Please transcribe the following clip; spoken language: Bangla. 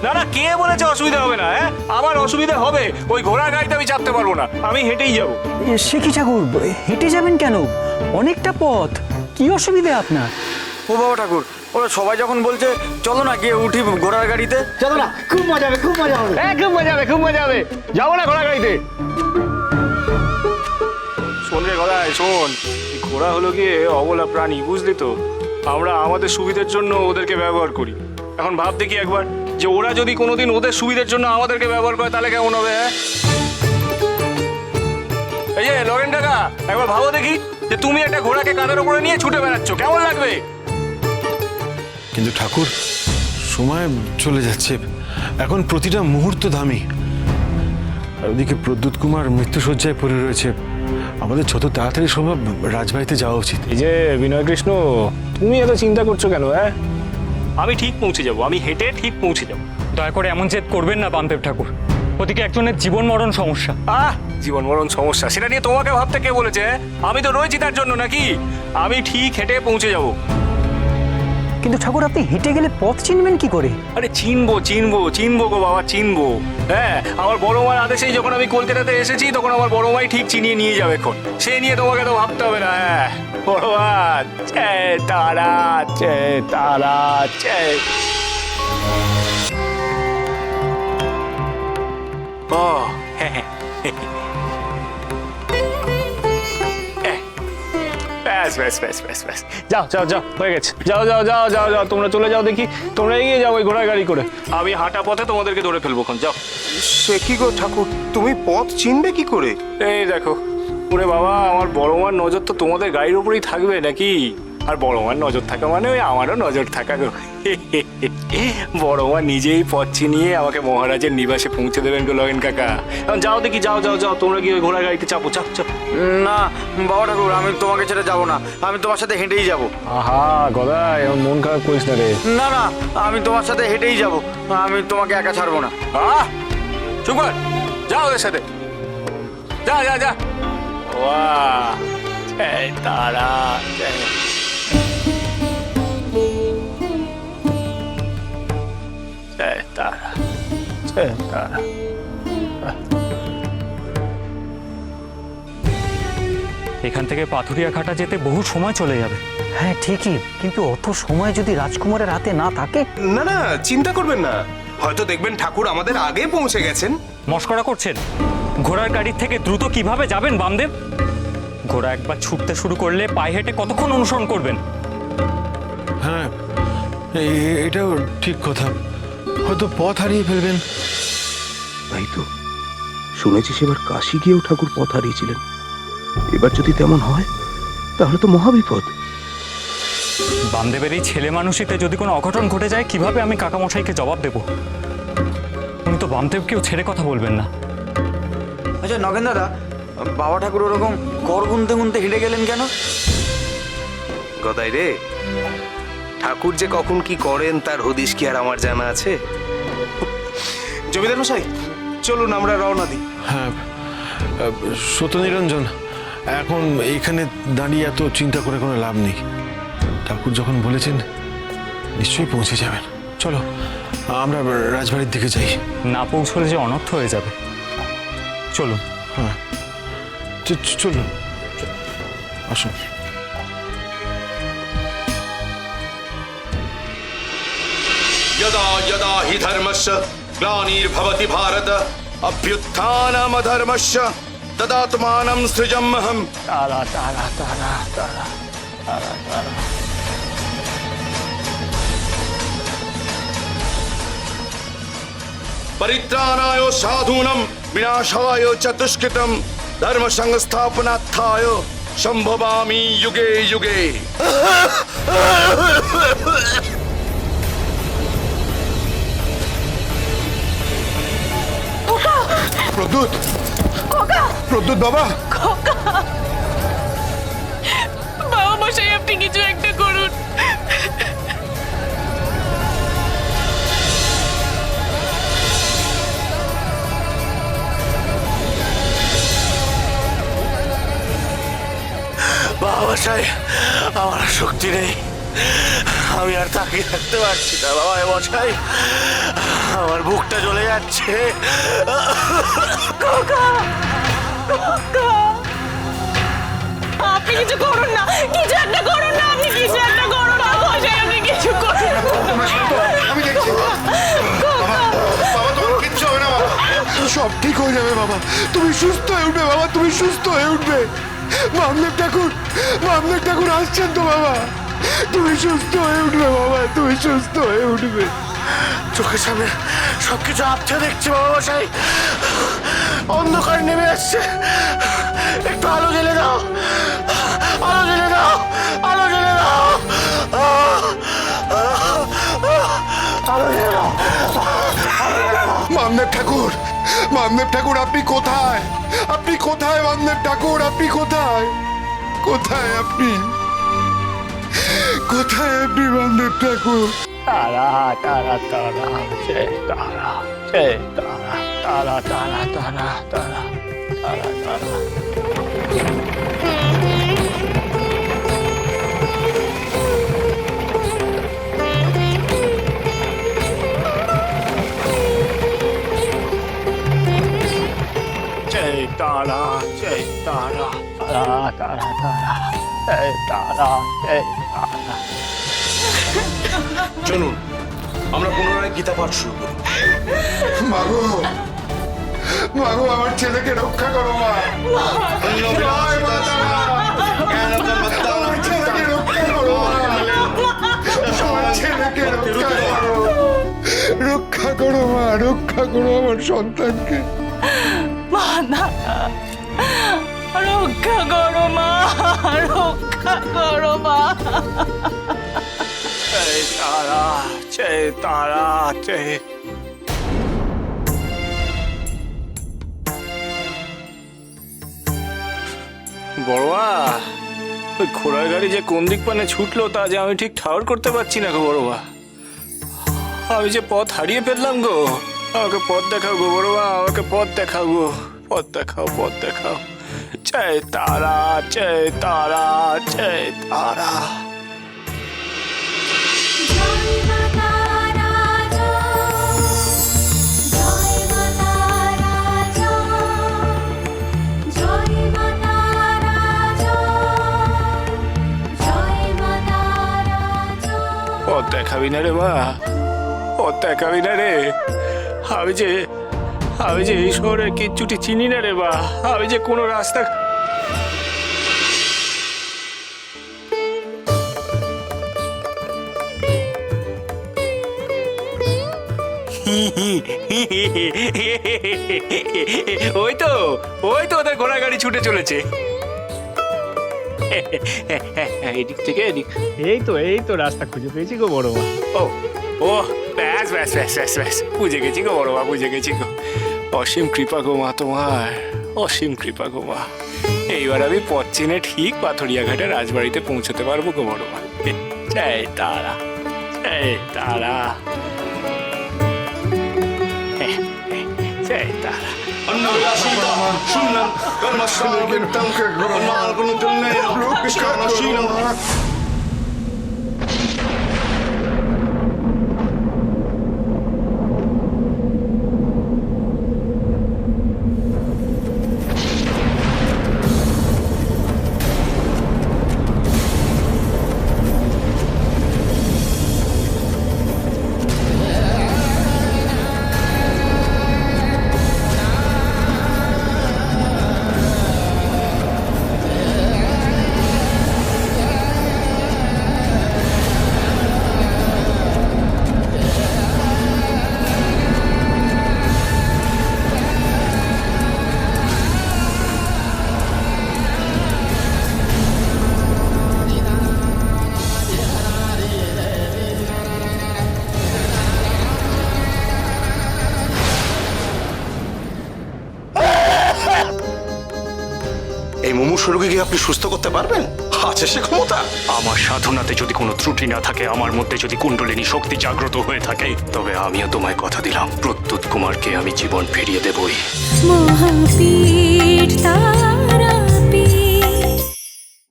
না না, কে বলেছে অসুবিধা হবে না? হ্যাঁ, আমার অসুবিধা হবে। ওই ঘোড়ার গাড়িতে আমি চাপতে পারবো না, আমি হেঁটেই যাবো। সে কি ঠাকুর, হেঁটে যাবেন কেন? অনেকটা পথ, কি অসুবিধা আপনার? ও বাবা ঠাকুর, ওরা সবাই যখন বলছে চলো না গিয়ে উঠি ঘোড়ার গাড়িতে। চলো না, খুব মজা হবে, খুব মজা হবে। হ্যাঁ, খুব মজা হবে, খুব মজা হবে। যাবো না ঘোড়া গাড়িতে? শোন রে গদাই, শোন, এই ঘোড়া হলো গিয়ে অবলা প্রাণী, বুঝলি তো? আমরা আমাদের সুবিধার জন্য ওদেরকে ব্যবহার করি। এখন ভাব দেখি একবার, যে ওরা যদি কোনোদিন ওদের সুবিধার জন্য আমাদেরকে ব্যবহার করে তাহলে কেমন হবে? হ্যাঁ, এই যে লগেন কাকা, একবার ভাবো দেখি, যে তুমি একটা ঘোড়াকে কাঁধের উপরে নিয়ে ছুটে বেড়াচ্ছ, কেমন লাগবে? কিন্তু ঠাকুর, সময় চলে যাচ্ছে, এখন প্রতিটা মুহূর্ত দামি। আর ওদিকে প্রদ্যুৎ কুমার মৃত্যুশয্যায় পড়ে রয়েছে। আমাদের যত তাড়াতাড়ি সম্ভব রাজবাড়িতে যাওয়া উচিত। এই যে বিনয় কৃষ্ণ, তুমি এত চিন্তা করছো কেন? হ্যাঁ, আমি ঠিক পৌঁছে যাব, আমি হেঁটে ঠিক পৌঁছে যাব। দয়া করে এমন জেদ করবেন না বামদেব ঠাকুর, ওদিকে একজনের জীবন মরণ সমস্যা। জীবন মরণ সমস্যা, সেটা নিয়ে তোমাকে ভাবতে কে বলেছে? আমি তো রয়েছি তার জন্য, নাকি? আমি ঠিক হেঁটে পৌঁছে যাব। কিন্তু ঠাকুর, আপনি হেঁটে গেলে পথ চিনবেন কি করে? আরে চিনবো চিনবো চিনবো গো বাবা, চিনবো। হ্যাঁ, আমার বড় মার আদেশেই যখন আমি কলকাতাতে এসেছি, তখন আমার বড় মাই ঠিক চিনিয়ে নিয়ে যাবে এখন। সে নিয়ে তোমাকে তো ভাবতে হবে না। হ্যাঁ, বড় মা, জয় তারা, জয় তারা, জয়। ও হ্যাঁ হ্যাঁ, ব্যাস ব্যাস ব্যাস ব্যাস ব্যাস, যাও যাও যাও, হয়ে গেছে। যাও যাও যাও যাও যাও, তোমরা চলে যাও দেখি, তোমরা এগিয়ে যাও ওই ঘোড়ার গাড়ি করে। আমি হাঁটা পথে তোমাদেরকে ধরে ফেলবো, যাও। সে কি গো ঠাকুর, তুমি পথ চিনবে কি করে? এই দেখো, ওরে বাবা, আমার বড় মার নজর তো তোমাদের গাড়ির উপরেই থাকবে নাকি? আর বড় মার নজর থাকা মানে ওই আমারও নজর থাকা গো। বড় মা নিজেই পথ চিনিয়ে আমাকে মহারাজের নিবাসে পৌঁছে দেবেন গো লগেন কাকা। এখন যাও দেখি, যাও যাও যাও, তোমরা গিয়ে ওই ঘোড়ার গাড়িতে চাপো, চাপ চাপ। না বাবা ঠাকুর, আমি তোমাকে ছেড়ে যাবো না, আমি তোমার সাথে হেঁটেই যাবো। আহা গদাই, এমন মন খারাপ করিস না রে। না না, আমি তোমার সাথে হেঁটেই যাবো, আমি তোমাকে একা ছাড়বো না। চুপ কর, যাও ওদের সাথে, যা যা যা। বাহ, জয় তারা, জয়। জয় তারা, জয় তারা। এখান থেকে পাথুরিয়া ঘাটা যেতে বহু সময় চলে যাবে। হ্যাঁ ঠিকই, কিন্তু অত সময় যদি রাজকুমারের হাতে না থাকে? না না, চিন্তা করবেন না, হয়তো দেখবেন ঠাকুর আমাদের আগে পৌঁছে গেছেন। মস্করা করছেন? ঘোড়ার গাড়ির থেকে দ্রুত কিভাবে যাবেন বামদেব? ঘোড়া একবার ছুটতে শুরু করলে পায়ে হেঁটে কতক্ষণ অনুসরণ করবেন? হ্যাঁ, এটাও ঠিক কথা, হয়তো পথ হারিয়ে ফেলবেন। তাই তো শুনেছি সেবার কাশি গিয়েও ঠাকুর পথ হারিয়েছিলেন। এবার যদি তেমন হয় তাহলে তো মহাবিপদ। বামদেবের এই ছেলে মানুষিতে যদি কোনো অঘটন ঘটে যায়, কিভাবে আমি কাকামশাইকে জবাব দেব? উনি তো বামদেবকেও ছেড়ে কথা বলবেন না। আচ্ছা নগেন দাদা, বাবা ঠাকুর ওরকম কর গুনতে গুনতে হেঁটে গেলেন কেন? গদাই রে, ঠাকুর যে কখন কি করেন তার হদিশ কি আর আমার জানা আছে? জমিদার মশাই, চলুন আমরা রওনা দিই। হ্যাঁ, সত্যনিরঞ্জন, এখন এইখানে দাঁড়িয়ে এত চিন্তা করে কোনো লাভ নেই। ঠাকুর যখন বলেছেন নিশ্চয়ই পৌঁছে যাবেন। চলো আমরা রাজবাড়ির দিকে যাই। না পৌঁছলে যে অনর্থ হয়ে যাবে। চলুন। হ্যাঁ, চলুন, আসুন। यदा यदा हि धर्मस्य ग्लानिर्भवति भारत अभ्युत्थानमधर्मस्य तदात्मानं सृजम्यहम्। तारा तारा तारा तारा तारा तारा। परित्राणाय साधूनां विनाशाय च दुष्कृतं धर्म संस्थापनार्थाय संभवामि युगे युगे। প্রদ্যুৎ, প্রদ্যুৎ বাবা, বাবা মশাই, আপনি কিছু একটা করুন। বাবা মশাই, আমার আর শক্তি নেই, আমি আর তাকিয়ে থাকতে পারছি না। বাবা মশাই, আমার বুকটা জ্বলে যাচ্ছে। আপনি কিছু করুন না, কিছু একটা করুন না, আপনি কিছু একটা করুন না মশাই, আপনি কিছু করুন না। আমি দেখছি বাবা, তোমার কিচ্ছু হবে না বাবা, সব ঠিক হয়ে যাবে বাবা, তুমি সুস্থ হয়ে উঠবে বাবা, তুমি সুস্থ হয়ে উঠবে। বামদেব ঠাকুর আসছেন তো বাবা, তুমি সুস্থ হয়ে উঠবে বাবা, তুমি সুস্থ হয়ে উঠবে। চোখের সামনে সবকিছু আপছে দেখছি বাবা মশাই, অন্ধকার নেমে আসছে, একটু আলো জ্বেলে দাও, আলো জ্বেলে দাও, আলো জ্বেলে দাও, আলো জ্বেলে দাও। বামদেব ঠাকুর আপনি কোথায়? আপনি কোথায় বামদেব ঠাকুর? আপনি কোথায়? কোথায় আপনি? কোথায় আপনি বামদেব ঠাকুর? তারা তারা তারা জয় তারা জয় তারা তারা তারা তারা তারা তারা তারা। जय तारा जय तारा तारा तारा तारा जय तारा जय तारा। চলুন আমরা পুনরায় গীতা পাঠ শুরু করি। মাগো আমার ছেলেকে রক্ষা করো মা। জয় মা তারা। আমার ছেলেকে রক্ষা করো মা। আমার ছেলেকে রক্ষা করো। রক্ষা করো মা, রক্ষা করো আমার সন্তানকে। মা না, রক্ষা করো মা, রক্ষা করো মা। जय तारा जय तारा जय। বড়বা, ওই ঘোড়ার গাড়ি যে কোন দিক পানে ছুটলো তা যে আমি ঠিক ঠাউর করতে পারছি না গো বড়বা। আমি যে পথ হারিয়ে ফেললাম গো, আমাকে পথ দেখাও গো বড়বা, আমাকে পথ দেখাও গো, পথ দেখাও, পথ দেখাও। জয় তারা জয় তারা জয় তারা। পথ দেখাবি না রে মা, পথ দেখাবি না রে। আমি যে এই শহরের কিচ্ছুটি চিনি না রে মা, আমি যে কোনো রাস্তা ওই তো ওদের ঘোড়া গাড়ি ছুটে চলেছে এদিক থেকে এদিক। এই তো রাস্তা খুঁজে পেয়েছি গো বড় মা। ও ব্যাস ব্যাস ব্যাস ব্যাস ব্যাস, বুঝে গেছি গো বড় মা, বুঝে গেছি গো। অসীম কৃপা গো মা তোমার, অসীম কৃপা গো মা। এইবার আমি পথ চিনে ঠিক পাথরিয়া ঘাটে রাজবাড়িতে পৌঁছতে পারবো গো বড় মা। জয় তারা জয় তারা জয় তারা। এই মুমূর্ষু রোগী কি আপনি সুস্থ করতে পারবেন? আছে সে ক্ষমতা? আমার সাধনাতে যদি কোনো ত্রুটি না থাকে, আমার মধ্যে যদি কুণ্ডলিনী শক্তি জাগ্রত হয়ে থাকে, তবে আমিও তোমায় কথা দিলাম প্রদ্যুৎ কুমারকে আমি জীবন ফিরিয়ে দেবই। মহাপীঠ